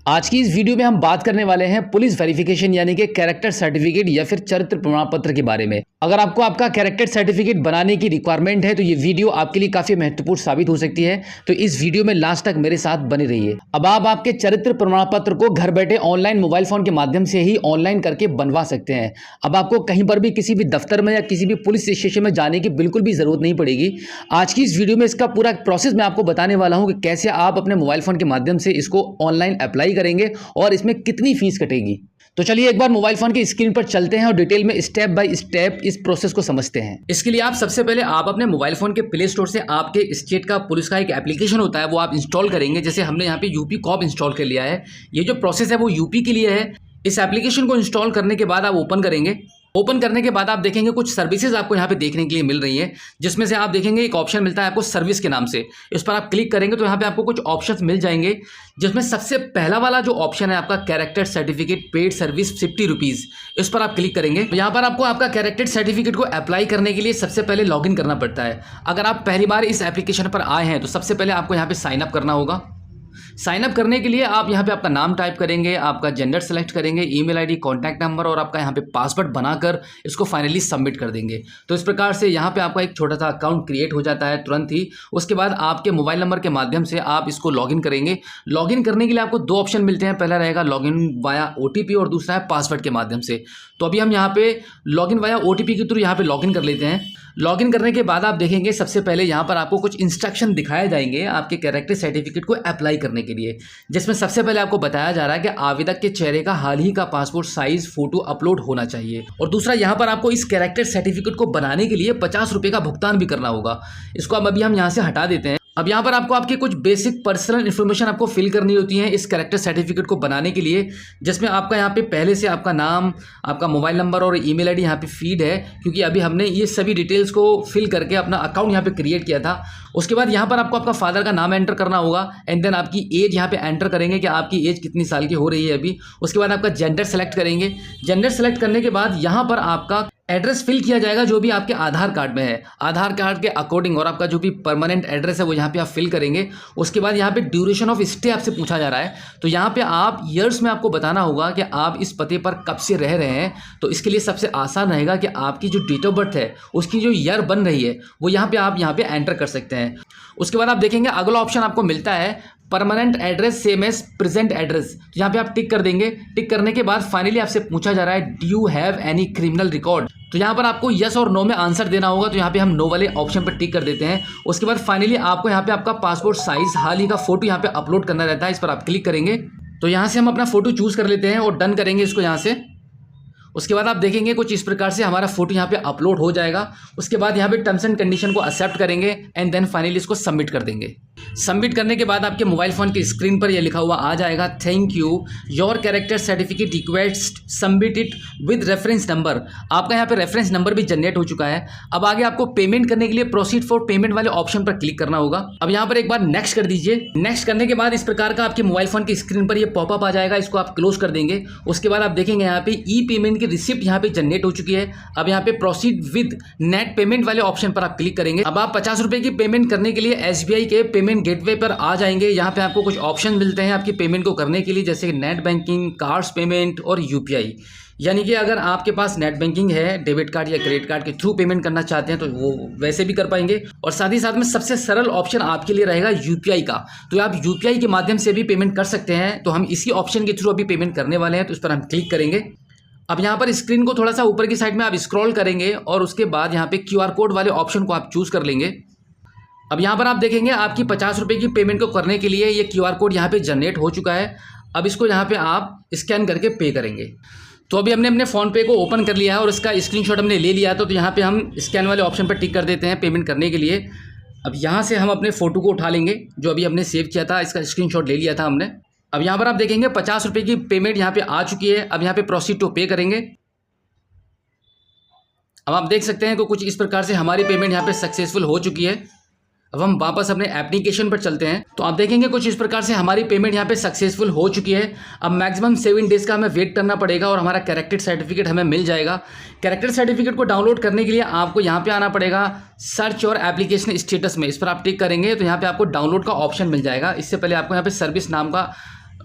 आज की इस वीडियो में हम बात करने वाले हैं पुलिस वेरिफिकेशन यानी कि कैरेक्टर सर्टिफिकेट या फिर चरित्र प्रमाण पत्र के बारे में। अगर आपको आपका कैरेक्टर सर्टिफिकेट बनाने की रिक्वायरमेंट है तो ये वीडियो आपके लिए काफी महत्वपूर्ण साबित हो सकती है। तो इस वीडियो में लास्ट तक मेरे साथ बने रहिए। अब आप आपके चरित्र प्रमाण पत्र को घर बैठे ऑनलाइन मोबाइल फोन के माध्यम से ही ऑनलाइन करके बनवा सकते हैं। अब आपको कहीं पर भी किसी भी दफ्तर में या किसी भी पुलिस स्टेशन में जाने की बिल्कुल भी जरूरत नहीं पड़ेगी। आज की इस वीडियो में इसका पूरा प्रोसेस मैं आपको बताने वाला हूं कि कैसे आप अपने मोबाइल फोन के माध्यम से इसको ऑनलाइन अप्लाई करेंगे और इसमें कितनी फीस कटेगी। तो चलिए एक बार मोबाइल फोन की स्क्रीन पर चलते हैं और डिटेल में स्टेप बाय स्टेप इस प्रोसेस को समझते हैं। इसके लिए आप सबसे पहले आप अपने मोबाइल फोन के प्ले स्टोर से आपके स्टेट का पुलिस का एक एप्लीकेशन होता है वो आप इंस्टॉल करेंगे। जैसे हमने यहाँ पे यूपी कॉप इंस्टॉल कर लिया है। ये जो प्रोसेस है वो यूपी के लिए है। इस एप्लीकेशन को इंस्टॉल करने के बाद आप ओपन करेंगे। ओपन करने के बाद आप देखेंगे कुछ सर्विसेज आपको यहाँ पे देखने के लिए मिल रही है, जिसमें से आप देखेंगे एक ऑप्शन मिलता है आपको सर्विस के नाम से। इस पर आप क्लिक करेंगे तो यहाँ पे आपको कुछ ऑप्शंस मिल जाएंगे, जिसमें सबसे पहला वाला जो ऑप्शन है आपका character certificate paid service 50 rupees, इस पर आप क्लिक करेंगे। तो यहाँ पर आपको आपका कैरेक्टर सर्टिफिकेट को अप्लाई करने के लिए सबसे पहले लॉगिन करना पड़ता है। अगर आप पहली बार इस एप्लीकेशन पर आए हैं तो सबसे पहले आपको यहाँ पे साइन अप करना होगा। साइन अप करने के लिए आप यहाँ पे आपका नाम टाइप करेंगे, आपका जेंडर सेलेक्ट करेंगे, ईमेल आईडी, कॉन्टैक्ट नंबर और आपका यहाँ पे पासवर्ड बनाकर इसको फाइनली सबमिट कर देंगे। तो इस प्रकार से यहाँ पे आपका एक छोटा सा अकाउंट क्रिएट हो जाता है तुरंत ही। उसके बाद आपके मोबाइल नंबर के माध्यम से आप इसको लॉगिन करेंगे। लॉगिन करने के लिए आपको दो ऑप्शन मिलते हैं, पहला रहेगा लॉगिन वाया OTP और दूसरा है पासवर्ड के माध्यम से। तो अभी हम यहाँ पे लॉगिन वाया OTP के थ्रू यहाँ पे लॉगिन कर लेते हैं। लॉगिन करने के बाद आप देखेंगे सबसे पहले यहाँ पर आपको कुछ इंस्ट्रक्शन दिखाए जाएंगे आपके कैरेक्टर सर्टिफिकेट को अप्लाई करने के लिए, जिसमें सबसे पहले आपको बताया जा रहा है कि आवेदक के चेहरे का हाल ही का पासपोर्ट साइज फोटो अपलोड होना चाहिए। और दूसरा यहाँ पर आपको इस कैरेक्टर सर्टिफिकेट को बनाने के लिए 50 रुपये का भुगतान भी करना होगा। इसको अभी हम यहाँ से हटा देते हैं। अब यहाँ पर आपको आपके कुछ बेसिक पर्सनल इन्फॉर्मेशन आपको फिल करनी होती है इस कैरेक्टर सर्टिफिकेट को बनाने के लिए, जिसमें आपका यहाँ पे पहले से आपका नाम, आपका मोबाइल नंबर और ईमेल आईडी यहाँ पे फीड है, क्योंकि अभी हमने ये सभी डिटेल्स को फिल करके अपना अकाउंट यहाँ पे क्रिएट किया था। उसके बाद यहाँ पर आपको आपका फादर का नाम एंटर करना होगा एंड देन आपकी एज यहाँ पे एंटर करेंगे कि आपकी एज कितनी साल की हो रही है अभी। उसके बाद आपका जेंडर सेलेक्ट करेंगे। जेंडर सेलेक्ट करने के बाद यहाँ पर आपका एड्रेस फिल किया जाएगा जो भी आपके आधार कार्ड में है, आधार कार्ड के अकॉर्डिंग, और आपका जो भी परमानेंट एड्रेस है वो यहाँ पे आप फिल करेंगे। उसके बाद यहाँ पे ड्यूरेशन ऑफ स्टे आपसे पूछा जा रहा है, तो यहाँ पे आप ईयर्स में आपको बताना होगा कि आप इस पते पर कब से रह रहे हैं। तो इसके लिए सबसे आसान रहेगा कि आपकी जो डेट ऑफ बर्थ है उसकी जो ईयर बन रही है वो यहाँ पे आप यहाँ पे एंटर कर सकते हैं। उसके बाद आप देखेंगे अगला ऑप्शन आपको मिलता है permanent address same as present address. तो यहाँ पे आप टिक कर देंगे। टिक करने के बाद फाइनली आपसे पूछा जा रहा है do you have any criminal record. तो यहाँ पर आपको यस और नो में आंसर देना होगा। तो यहाँ पे हम नो वाले ऑप्शन पर टिक कर देते हैं। उसके बाद फाइनली आपको यहाँ पे आपका पासपोर्ट साइज हाल ही का फोटो यहाँ पे अपलोड करना रहता है। इस पर आप क्लिक करेंगे तो यहाँ से हम अपना फोटो चूज कर लेते हैं और डन करेंगे इसको यहाँ से। उसके बाद आप देखेंगे कुछ इस प्रकार से हमारा फोटो यहाँ पे अपलोड हो जाएगा। उसके बाद यहाँ पे टर्म्स एंड कंडीशन को एक्सेप्ट करेंगे एंड देन फाइनली इसको सबमिट कर देंगे। सबमिट करने के बाद आपके मोबाइल फोन की स्क्रीन पर यह लिखा हुआ आ जाएगा, thank you your character certificate request submit it with reference number. आपका यहाँ पे रेफरेंस नंबर भी जनरेट हो चुका है। अब आगे आपको पेमेंट करने के लिए प्रोसीड फॉर पेमेंट वाले ऑप्शन पर क्लिक करना होगा। अब यहाँ पर एक बार नेक्स्ट कर दीजिए। नेक्स्ट करने के बाद इस प्रकार का आपके मोबाइल फोन की स्क्रीन पर यह पॉपअप आ जाएगा। इसको आप क्लोज कर देंगे। उसके बाद आप देखेंगे यहाँ पे ई पेमेंट की रिसिप्ट यहाँ पे जनरेट हो चुकी है। अब यहाँ पे प्रोसीड विद नेट पेमेंट वाले ऑप्शन पर आप क्लिक करेंगे। अब आप 50 रुपए की पेमेंट करने के लिए SBI के पेमेंट गेटवे पर आ जाएंगे। यहाँ पे आपको कुछ ऑप्शन मिलते हैं आपकी पेमेंट को करने के लिए, जैसे नेट बैंकिंग, कार्ड्स पेमेंट और UPI। यानी कि अगर आपके पास नेट बैंकिंग है, डेबिट कार्ड या क्रेडिट कार्ड के थ्रू पेमेंट करना चाहते हैं तो वो वैसे भी कर पाएंगे। और साथ ही साथ में सबसे सरल ऑप्शन आपके लिए रहेगा UPI का। तो आप UPI के माध्यम से भी पेमेंट कर सकते हैं। तो हम इसी ऑप्शन के थ्रू अभी पेमेंट करने वाले हैं। तो इस पर हम क्लिक करेंगे। अब यहाँ पर स्क्रीन को थोड़ा सा ऊपर की साइड में आप स्क्रॉल करेंगे और उसके बाद यहाँ पे QR कोड वाले ऑप्शन को आप चूज कर लेंगे। अब यहाँ पर आप देखेंगे आपकी 50 रुपये की पेमेंट को करने के लिए ये QR कोड यहाँ पे जनरेट हो चुका है। अब इसको यहाँ पे आप स्कैन करके पे करेंगे। तो अभी हमने अपने फ़ोन पे को ओपन कर लिया है और इसका स्क्रीनशॉट हमने ले लिया है। तो यहाँ पे हम स्कैन वाले ऑप्शन पर टिक कर देते हैं पेमेंट करने के लिए। अब यहाँ से हम अपने फ़ोटो को उठा लेंगे जो अभी हमने सेव किया था, इसका स्क्रीनशॉट ले लिया था हमने। अब यहाँ पर आप देखेंगे 50 रुपये की पेमेंट यहाँ पे आ चुकी है। अब यहाँ पे प्रोसीड टू पे करेंगे। अब आप देख सकते हैं कि कुछ इस प्रकार से हमारी पेमेंट यहाँ पे सक्सेसफुल हो चुकी है। अब हम वापस अपने एप्लीकेशन पर चलते हैं तो आप देखेंगे कुछ इस प्रकार से हमारी पेमेंट यहाँ पे सक्सेसफुल हो चुकी है। अब मैक्सिमम 7 डेज़ का हमें वेट करना पड़ेगा और हमारा कैरेक्टर सर्टिफिकेट हमें मिल जाएगा। कैरेक्टर सर्टिफिकेट को डाउनलोड करने के लिए आपको यहाँ पे आना पड़ेगा सर्च और एप्लीकेशन स्टेटस में। इस पर आप टिक करेंगे तो यहाँ पे आपको डाउनलोड का ऑप्शन मिल जाएगा। इससे पहले आपको यहाँ पे सर्विस नाम का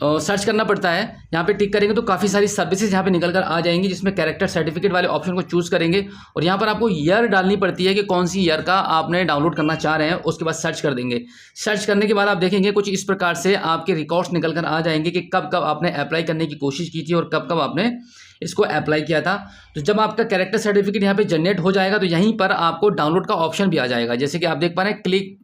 सर्च करना पड़ता है। यहाँ पे टिक करेंगे तो काफ़ी सारी सर्विसेज यहाँ पे निकल कर आ जाएंगी, जिसमें कैरेक्टर सर्टिफिकेट वाले ऑप्शन को चूज़ करेंगे और यहाँ पर आपको ईयर डालनी पड़ती है कि कौन सी ईयर का आपने डाउनलोड करना चाह रहे हैं। उसके बाद सर्च कर देंगे। सर्च करने के बाद आप देखेंगे कुछ इस प्रकार से आपके रिकॉर्ड्स निकल कर आ जाएंगे कि कब कब आपने अप्लाई करने की कोशिश की थी और कब कब आपने इसको अप्लाई किया था। तो जब आपका कैरेक्टर सर्टिफिकेट यहाँ पे जनरेट हो जाएगा तो यहीं पर आपको डाउनलोड का ऑप्शन भी आ जाएगा। जैसे कि आप देख पा रहे हैं click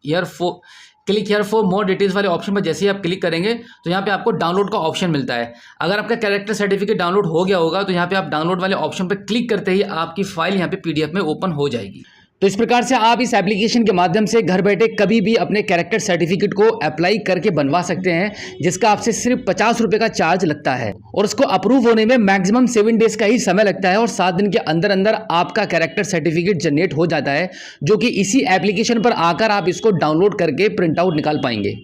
here for more details वाले ऑप्शन पर जैसे ही आप क्लिक करेंगे तो यहाँ पे आपको डाउनलोड का ऑप्शन मिलता है। अगर आपका कैरेक्टर सर्टिफिकेट डाउनलोड हो गया होगा तो यहाँ पे आप डाउनलोड वाले ऑप्शन पर क्लिक करते ही आपकी फाइल यहाँ पे पीडीएफ में ओपन हो जाएगी। तो इस प्रकार से आप इस एप्लीकेशन के माध्यम से घर बैठे कभी भी अपने कैरेक्टर सर्टिफिकेट को अप्लाई करके बनवा सकते हैं, जिसका आपसे सिर्फ 50 रुपये का चार्ज लगता है और उसको अप्रूव होने में मैक्सिमम 7 डेज का ही समय लगता है और 7 दिन के अंदर अंदर आपका कैरेक्टर सर्टिफिकेट जनरेट हो जाता है, जो कि इसी एप्लीकेशन पर आकर आप इसको डाउनलोड करके प्रिंट आउट निकाल पाएंगे।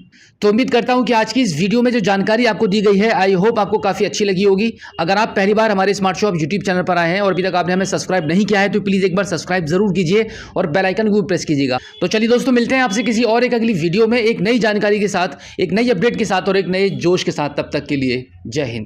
तो उम्मीद करता हूं कि आज की इस वीडियो में जो जानकारी आपको दी गई है, आई होप आपको काफ़ी अच्छी लगी होगी। अगर आप पहली बार हमारे स्मार्ट शॉप यूट्यूब चैनल पर आए हैं और अभी तक आपने हमें सब्सक्राइब नहीं किया है तो प्लीज़ एक बार सब्सक्राइब जरूर कीजिए और बेल आइकन को प्रेस कीजिएगा। तो चलिए दोस्तों, मिलते हैं आपसे किसी और एक अगली वीडियो में एक नई जानकारी के साथ, एक नई अपडेट के साथ और एक नए जोश के साथ। तब तक के लिए जय हिंद।